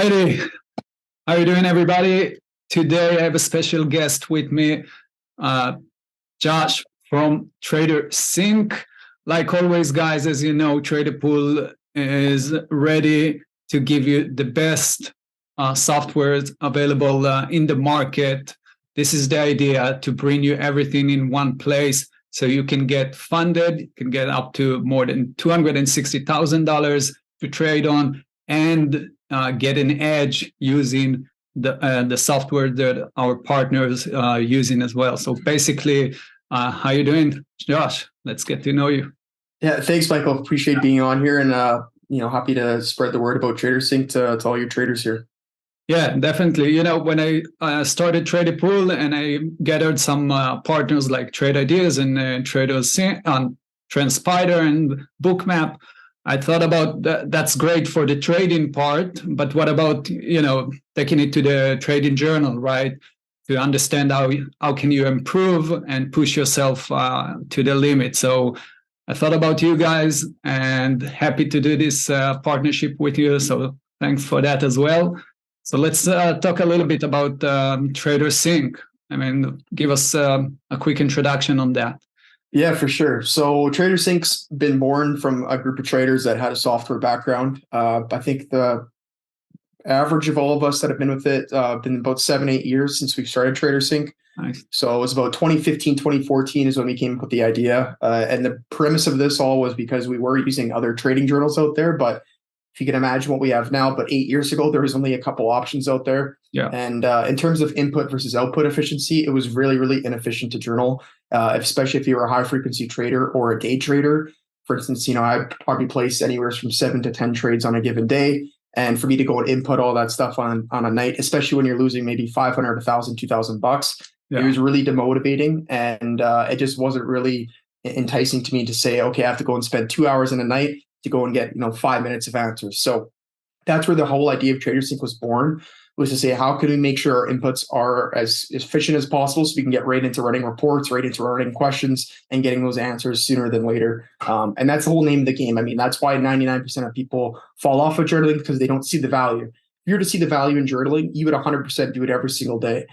Alrighty, how are you doing, everybody? Today I have a special guest with me, Josh from TraderSync. Like always, guys, as you know, TraderPool is ready to give you the best software available in the market. This is the idea, to bring you everything in one place so you can get funded, you can get up to more than $260,000 to trade on, and get an edge using the software that our partners are using as well. So basically, how you doing, Josh? Let's get to know you. Yeah, thanks, Michael. Appreciate being on here, and happy to spread the word about TraderSync to all your traders here. Yeah, definitely. You know, when I started TraderPool and I gathered some partners like Trade Ideas and TraderSync on Transpider and Bookmap, I thought about that's great for the trading part, but what about, taking it to the trading journal, right? To understand how can you improve and push yourself to the limit. So I thought about you guys and happy to do this partnership with you. So thanks for that as well. So let's talk a little bit about TraderSync. I mean, give us a quick introduction on that. Yeah, for sure. So TraderSync's been born from a group of traders that had a software background. I think the average of all of us that have been with it been about 7-8 years since we started TraderSync. Nice. So it was about 2015, 2014 is when we came up with the idea. And the premise of this all was because we were using other trading journals out there, but if you can imagine what we have now, but 8 years ago, there was only a couple options out there. Yeah. And in terms of input versus output efficiency, it was really, really inefficient to journal, especially if you were a high frequency trader or a day trader. For instance, I probably place anywhere from 7 to 10 trades on a given day. And for me to go and input all that stuff on a night, especially when you're losing maybe 500, 1,000, 2,000 bucks, it was really demotivating. And it just wasn't really enticing to me to say, okay, I have to go and spend 2 hours in a night to go and get 5 minutes of answers. So that's where the whole idea of TraderSync was born, was to say, how can we make sure our inputs are as efficient as possible so we can get right into running reports, right into running questions, and getting those answers sooner than later. And that's the whole name of the game. I mean, that's why 99% of people fall off of journaling, because they don't see the value. If you were to see the value in journaling, you would 100% do it every single day,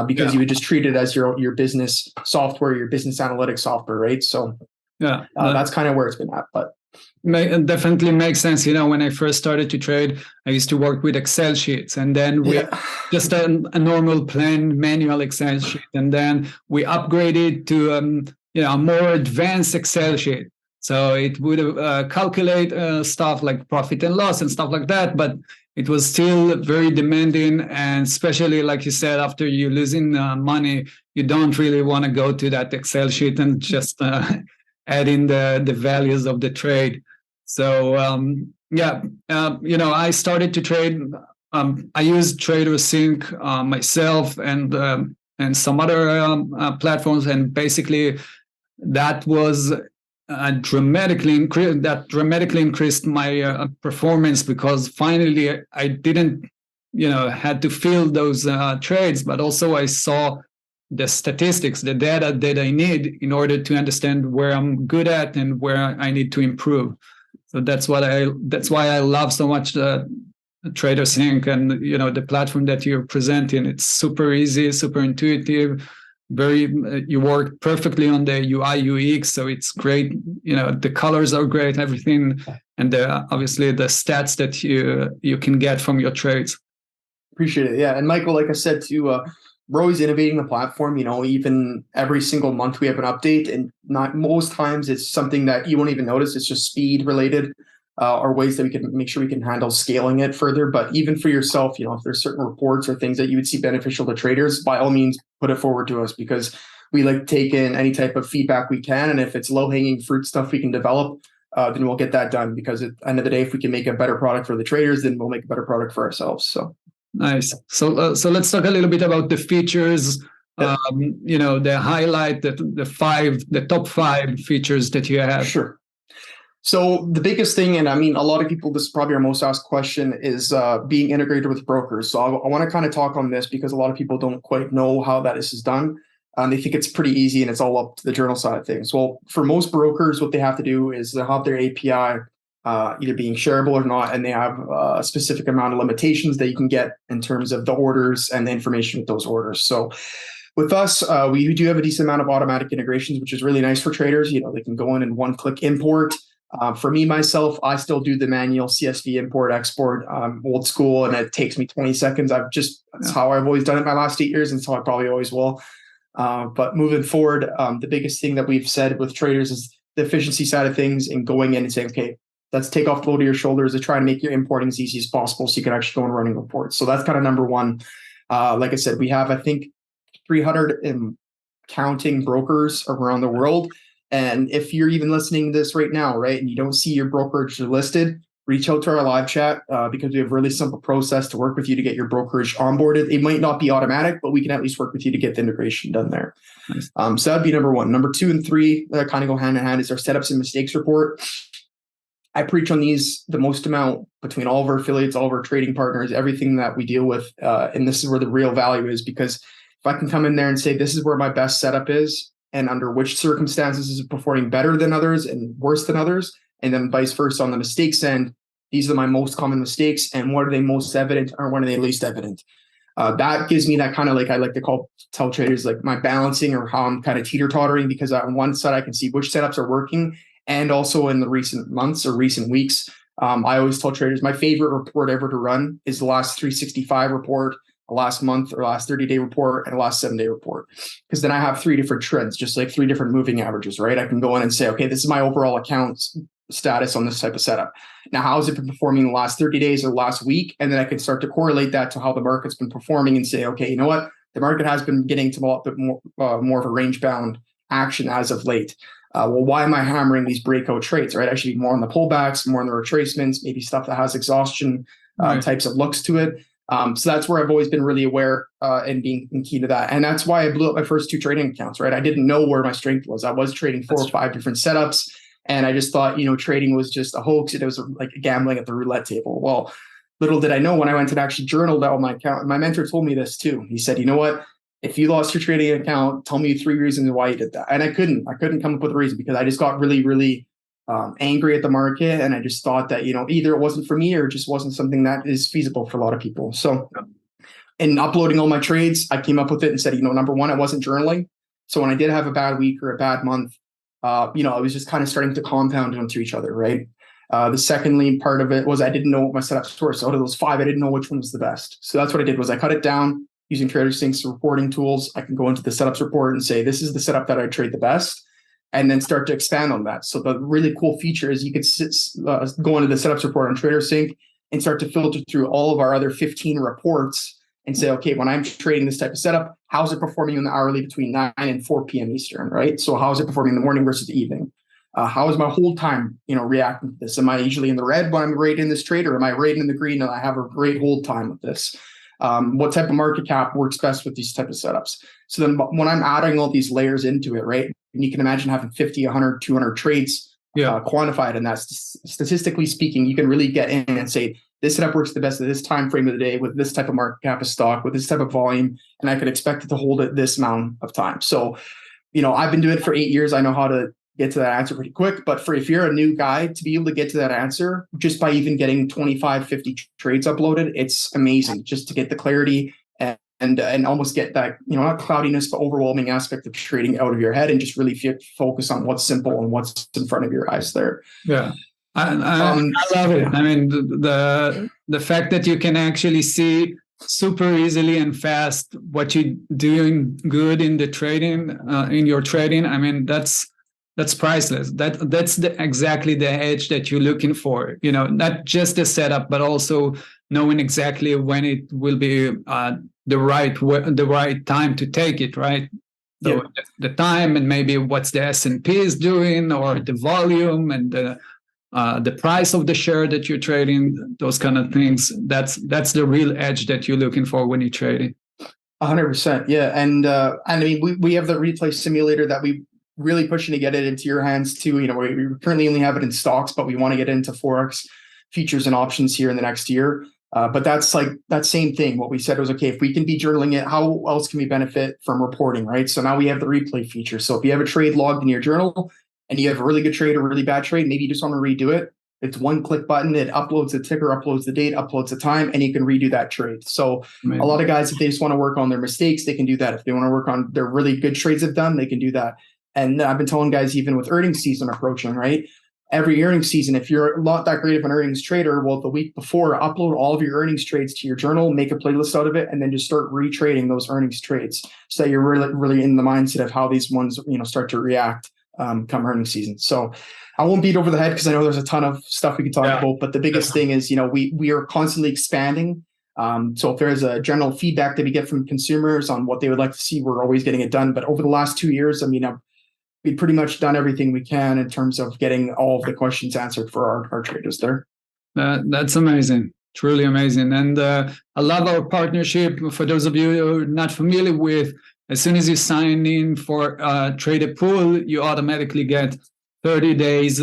because you would just treat it as your business software, your business analytics software, right? So that's kind of where it's been at. But it definitely makes sense. When I first started to trade, I used to work with Excel sheets, and then we just a normal plain manual Excel sheet, and then we upgraded to a more advanced Excel sheet. So it would calculate stuff like profit and loss and stuff like that, but it was still very demanding. And especially, like you said, after you're losing money, you don't really want to go to that Excel sheet and just add in the values of the trade. So I started to trade. I used TraderSync myself and some other platforms, and basically that was dramatically increased my performance, because finally I didn't had to fill those trades, but also I saw the statistics, the data that I need in order to understand where I'm good at and where I need to improve. So that's why I love so much TraderSync, and the platform that you're presenting. It's super easy, super intuitive, you work perfectly on the UI UX, so it's great. The colors are great, everything, and obviously the stats that you can get from your trades. Appreciate it. Yeah, and Michael, like I said too, we're always innovating the platform. Even every single month we have an update, and not most times it's something that you won't even notice. It's just speed related, or ways that we can make sure we can handle scaling it further. But even for yourself, if there's certain reports or things that you would see beneficial to traders, by all means, put it forward to us, because we like to take in any type of feedback we can. And if it's low hanging fruit stuff we can develop, then we'll get that done, because at the end of the day, if we can make a better product for the traders, then we'll make a better product for ourselves. So. Nice. So let's talk a little bit about the features. The highlight, the top 5 features that you have. Sure. So the biggest thing, and I mean, a lot of people, this is probably our most asked question, is being integrated with brokers. So I want to kind of talk on this, because a lot of people don't quite know how that is done. They think it's pretty easy and it's all up to the journal side of things. Well, for most brokers, what they have to do is they have their API either being shareable or not, and they have a specific amount of limitations that you can get in terms of the orders and the information with those orders. So with us, we do have a decent amount of automatic integrations, which is really nice for traders. They can go in and one-click import. For me, myself, I still do the manual CSV import, export, old school, and it takes me 20 seconds. That's how I've always done it my last 8 years, and so I probably always will. But moving forward, the biggest thing that we've said with traders is the efficiency side of things and going in and saying, okay, let's take off the load of your shoulders to try and make your importing as easy as possible so you can actually go and running reports. So that's kind of number one. Like I said, we have, I think, 300 and counting brokers around the world. And if you're even listening to this right now, right, and you don't see your brokerage listed, reach out to our live chat because we have a really simple process to work with you to get your brokerage onboarded. It might not be automatic, but we can at least work with you to get the integration done there. Nice. So that'd be number one. Number 2 and 3 that kind of go hand in hand is our setups and mistakes report. I preach on these the most amount between all of our affiliates, all of our trading partners, everything that we deal with. And this is where the real value is, because if I can come in there and say, this is where my best setup is, and under which circumstances is it performing better than others and worse than others, and then vice versa on the mistakes end, these are my most common mistakes, and what are they most evident or when are they least evident? That gives me that kind of, like I like to tell traders, like my balancing or how I'm kind of teeter-tottering, because on one side I can see which setups are working, and also in the recent months or recent weeks, I always tell traders my favorite report ever to run is the last 365 report, a last month or last 30-day report, and a last 7-day report. Because then I have 3 different trends, just like 3 different moving averages, right? I can go in and say, okay, this is my overall account status on this type of setup. Now, how has it been performing the last 30 days or last week? And then I can start to correlate that to how the market's been performing and say, okay, you know what? The market has been getting to a lot bit more of a range-bound action as of late. Well, why am I hammering these breakout trades, right? I should be more on the pullbacks, more on the retracements, maybe stuff that has exhaustion types of looks to it. So that's where I've always been really aware and being key to that. And that's why I blew up my first 2 trading accounts, right? I didn't know where my strength was. I was trading 4 or 5 different setups. And I just thought, trading was just a hoax. It was like gambling at the roulette table. Well, little did I know when I went and actually journaled out my account, my mentor told me this too. He said, you know what? If you lost your trading account, tell me 3 reasons why you did that. And I couldn't come up with a reason, because I just got really, really angry at the market. And I just thought that, either it wasn't for me or it just wasn't something that is feasible for a lot of people. So in uploading all my trades, I came up with it and said, number one, I wasn't journaling. So when I did have a bad week or a bad month, I was just kind of starting to compound onto each other, right? The secondly part of it was I didn't know what my setups were. So out of those 5, I didn't know which one was the best. So that's what I did was I cut it down using TraderSync's reporting tools. I can go into the setups report and say, this is the setup that I trade the best, and then start to expand on that. So the really cool feature is you could go into the setups report on TraderSync and start to filter through all of our other 15 reports and say, okay, when I'm trading this type of setup, how's it performing in the hourly between 9 and 4 p.m. Eastern, right? So how is it performing in the morning versus the evening? How is my hold time, reacting to this? Am I usually in the red when I'm rating this trade, or am I rating in the green and I have a great hold time with this? What type of market cap works best with these type of setups? So then when I'm adding all these layers into it, right? And you can imagine having 50, 100, 200 trades quantified. And that's statistically speaking, you can really get in and say, this setup works the best at this time frame of the day with this type of market cap of stock, with this type of volume, and I could expect it to hold it this amount of time. So, I've been doing it for 8 years. I know how to get to that answer pretty quick. But if you're a new guy, to be able to get to that answer just by even getting 25, 50 trades uploaded, it's amazing just to get the clarity and almost get that, not cloudiness, but overwhelming aspect of trading out of your head and just really focus on what's simple and what's in front of your eyes there. Yeah. I love it. I mean, the fact that you can actually see super easily and fast what you're doing good in the trading, in your trading. I mean, that's priceless. That's exactly the edge that you're looking for. Not just the setup, but also knowing exactly when it will be the right time to take it, right? So the time, and maybe what's the S&P is doing, or the volume and the price of the share that you're trading, those kind of things. That's the real edge that you're looking for when you're trading. 100%. Yeah. And I mean, we have the replay simulator that we really pushing to get it into your hands too. We currently only have it in stocks, but we want to get into Forex futures and options here in the next year. But that's like that same thing. What we said was, okay, if we can be journaling it, how else can we benefit from reporting, right? So now we have the replay feature. So if you have a trade logged in your journal and you have a really good trade or really bad trade, maybe you just want to redo it. It's one click button. It uploads the ticker, uploads the date, uploads the time, and you can redo that trade. So a lot of guys, if they just want to work on their mistakes, they can do that. If they want to work on their really good trades they've done, they can do that. And I've been telling guys, even with earnings season approaching, right? Every earnings season, if you're not that great of an earnings trader, well, the week before, upload all of your earnings trades to your journal, make a playlist out of it, and then just start retrading those earnings trades so that you're really, really in the mindset of how these ones, start to react come earnings season. So I won't beat over the head because I know there's a ton of stuff we can talk about, but the biggest thing is, we are constantly expanding. So if there's a general feedback that we get from consumers on what they would like to see, we're always getting it done. But over the last 2 years, we've pretty much done everything we can in terms of getting all of the questions answered for our traders there. That's amazing. Truly amazing. And I love our partnership. For those of you who are not familiar with, as soon as you sign in for Trader Pool, you automatically get 30 days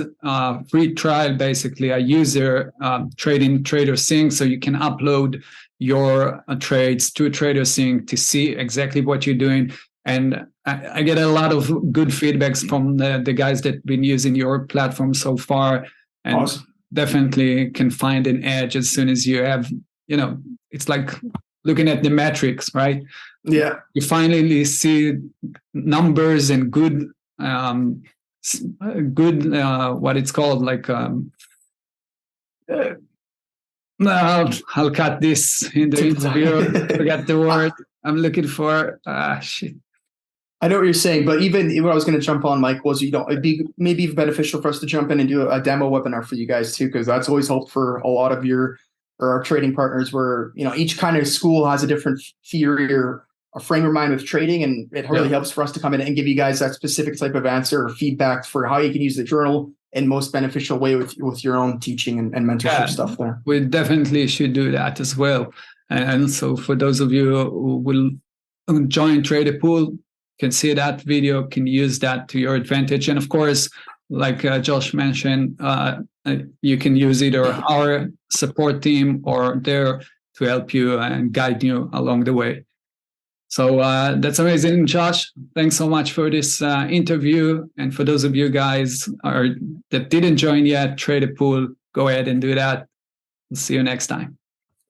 free trial, basically a user trading TraderSync, so you can upload your trades to TraderSync to see exactly what you're doing. And I get a lot of good feedbacks from the guys that have been using your platform so far, and awesome. Definitely can find an edge as soon as you have, it's like looking at the metrics, right? Yeah. You finally see numbers and good, what it's called, like, I'll cut this in the interview. Forget the word I'm looking for. Shit. I know what you're saying, but even what I was going to jump on, Mike, was it'd be maybe beneficial for us to jump in and do a demo webinar for you guys too, because that's always helped for a lot of our trading partners. Where each kind of school has a different theory or a frame of mind with trading, and it really helps for us to come in and give you guys that specific type of answer or feedback for how you can use the journal in most beneficial way with your own teaching and mentorship stuff there. We definitely should do that as well. And so for those of you who will join Trader Pool, can see that video, can use that to your advantage. And of course, like Josh mentioned, you can use either our support team or there to help you and guide you along the way. So that's amazing, Josh. Thanks so much for this interview. And for those of you guys that didn't join yet, Trader Pool, go ahead and do that. We'll see you next time.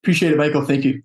Appreciate it, Michael. Thank you.